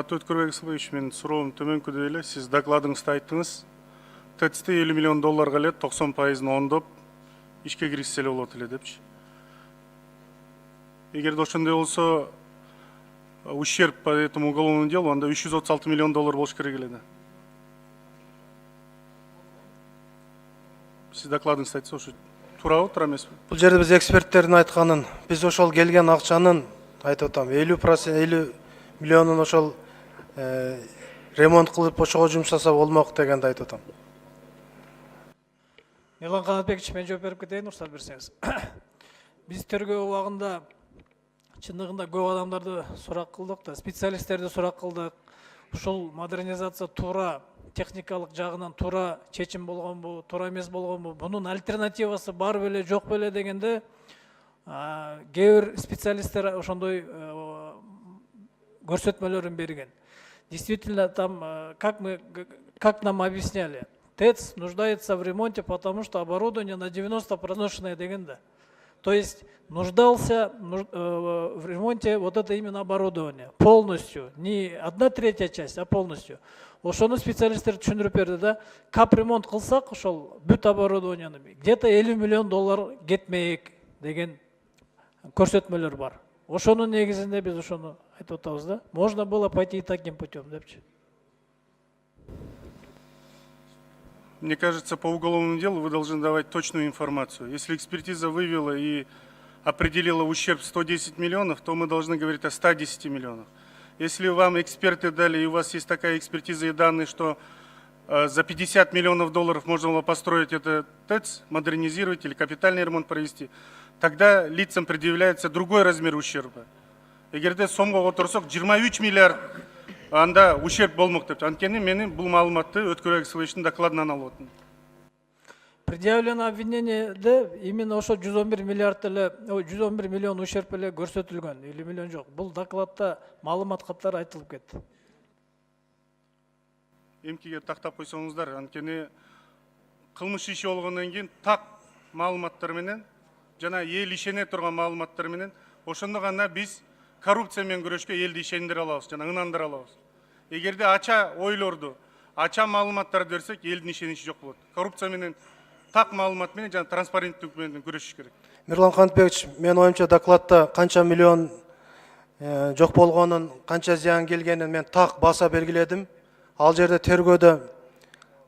Урматтуу Өткөрбек Исылбекович, менин суроом төмөнкүдөй эле. Сиз докладыңызда айттыңыз, ТЭЦ-те 50 миллион долларга эле 90%-ын оңдоп ишке киргизсе эле болот эле депчи. Эгерде ошондой болсо, ущерб по этому уголовному делу анда 336 миллион доллар болуш керек эле да. Сиз докладыңызда айтсаңыз, ошо туурабы, туура эмеспи? Бул жерде биз эксперттердин айтканын, биз ошол келген акчанын айтып атам, 50 миллионун ошол ремонт кылып ошого жумшаса болмок дегенди айтып атам. Мирлан Канатбекович, мен жооп берип кетейин, уруксат берсеңиз. Биз тергөө убагында чындыгында көп адамдарды сурак кылдык да, специалисттерди сурак кылдык. Ушул модернизация туура техникалык жагынан туура чечим болгонбу, туура эмес болгонбу, бунун альтернативасы бар беле, жок беле дегенде кээ бир специалисттер ошондой көрсөтмөлөрүн берген. Действительно, там, как нам объясняли, ТЭЦ нуждается в ремонте, потому что оборудование на 90% дегенде. То есть нуждался в ремонте вот это именно оборудование. Полностью. Не 1/3 часть, а полностью. Ошону специалисттер түшүндүрүп берди да. Капремонт кылсак, ошол бүт оборудованияны где-то 50 миллион доллар кетмейик деген көрсөтмөлөр бар. Ошонун негизинде биз ошону айтып атабыз да. Можно было пойти таким путем, депчи. Мне кажется, по уголовному делу вы должны давать точную информацию. Если экспертиза вывела и определила ущерб 110 миллионов, то мы должны говорить о 110 миллионах. Если вам эксперты дали, и у вас есть такая экспертиза и данные, что за 50 миллионов долларов можно было построить это ТЭЦ, модернизировать или капитальный ремонт провести, тогда лицам предъявляется другой размер ущерба. Эгерде сомго отурсак 23 миллиард анда ущерб болмок деп. Анткени менин бул маалыматты Өткөрбек Исылбековичтин докладынан алып атам. Предъявлено обвинениеде именно ошо 111 миллиард эле, 111 миллион ущерб эле көрсөтүлгөн, 50 миллион жок. Бул докладта маалымат катары айтылып кетти. Эмкиге тактап койсоңуздар, анткени кылмыш иши болгондон кийин так маалыматтар менен жана эл ишене турган маалыматтар менен ошондо гана биз коррупция менен күрөшкө элди ишендире алабыз, жана ынандыра алабыз. Эгерде ача ойлорду, ача маалыматтарды берсек, элдин ишеничи жок болот. Коррупция менен так маалымат менен жана транспаренттүүлүк менен күрөшүш керек. Мирлан Канатбекович, мен оюмча докладта канча миллион жок болгонун, канча зыян келгенин мен так баса белгиледим. Ал жерде тергөөдө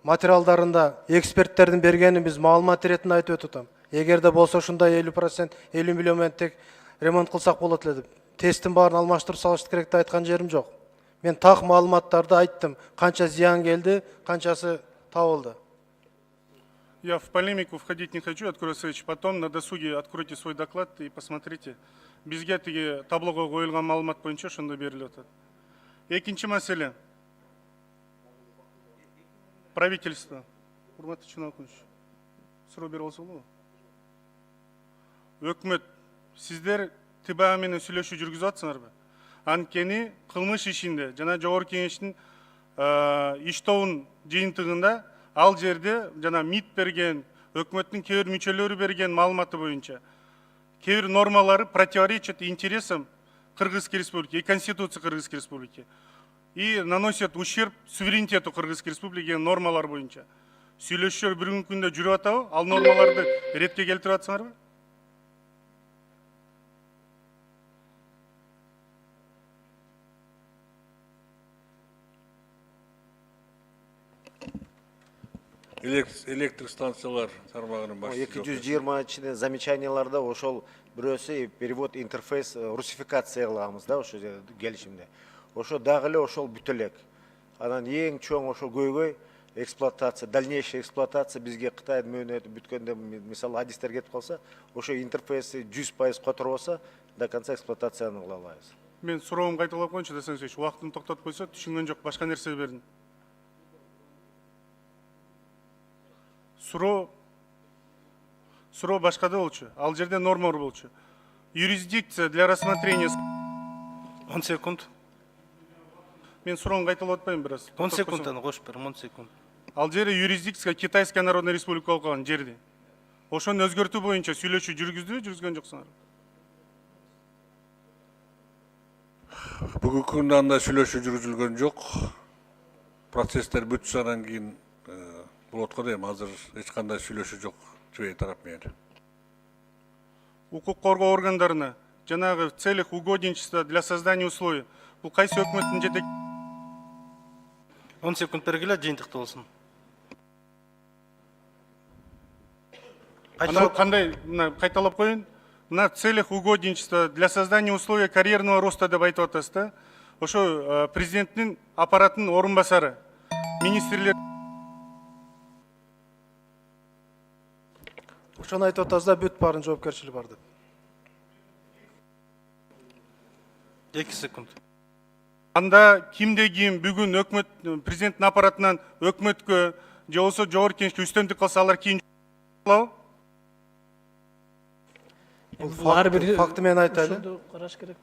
материалдарында эксперттердин бергенин биз маалымат иретин айтып өтөтөм. Эгерде болсо ушундай 50%, 50 миллион менен тек ремонт кылсак болот эле деп. Тесттин баарын алмаштырып салыш керек деп айткан жерим жок. Мен так маалыматтарды айттым. Канча зыян келди, канчасы табылды. Я в полемику входить не хочу, Өткөрбек Исылбекович. Потом на досуге откройте свой доклад и посмотрите. Бизге тиги таблого коюлган маалымат боюнча ошондой берилип атат. Экинчи маселе. Правительство. Урматтуу Чынокунович, суроо берип алса болобу? Өкмөт, сиздер ТБА менен сүйлөшүү жүргүзүп атсыңарбы? Анткени кылмыш ишинде жана жогорку кеңештин иш тобунун жыйынтыгында ал жерде жана МИД берген, өкмөттүн кээ бир мүчөлөрү берген маалыматы боюнча кээ бир нормалары противоречат интересам Кыргызской республики и Конституции Кыргызской республики и наносят ущерб суверенитету Кыргызской республики нормалар боюнча. Сүйлөшүү бир күндө жүрүп атабы? Ал нормаларды ретке келтирип атсыңарбы? Электр станциялар тармагынын башчысы. 220 замечанияларда ошол бирөөсү перевод интерфейс русификация кыламыз да ошо келишимде. Ошо дагы эле ошол бүтө элек. Анан эң чоң ошол көйгөй эксплуатация, дальнейшая эксплуатация бизге Кытайдын мөөнөтү бүткөндө, мисалы адистер кетип калса, ошо интерфейси 100% которбосо до конца эксплуатацияны кыла алабыз. Мен суроомду кайталап коеюнчу, десеңиз, убактын токтотуп койсо, түшүнгөн жок, башка нерсе бердим. Суроо башкада болчу. Ал жерде норма болчу. Юрисдикция для рассмотрения. 10 секунд. Мен суроомду кайталап атпайм бир аз. 10 секундтан кош берем, 10 секунд. Ал жерде юрисдикция Китайская Народная Республика болуп калган жерде. Ошону өзгөртүү боюнча сүйлөшүү жүргүздүбү, жүргүзгөн жоксуңар? Бүгүнкү күндө андай сүйлөшүү жүргүзүлгөн жок. Процесстер бүтсө анан кийин болот го дейм. Азыр эч кандай сүйлөшүү жок Чүбей тарап менен. Укук коргоо органдарына жанагы в целях угодничества для создания условий. Бул кайсы өкмөттүн жетек 10 секунд бергиле, жыйынтыктуу болсун. Ана кандай мына кайталап коеюн. Мына в целях угодничества для создания условий карьерного роста деп айтып атасыз да. Ошо президенттин аппаратынын орун басары. Министрлер ошону айтып атасыз да бүт баарын жоопкерчилиги бар деп. 2 секунд. анда кимде ким бүгүн өкмөт президенттин аппаратынан өкмөткө же болбосо жогорку кеңешке үстөмдүк кылса алар кийин кылабы? Бул факты менен айтайлы. Караш керек.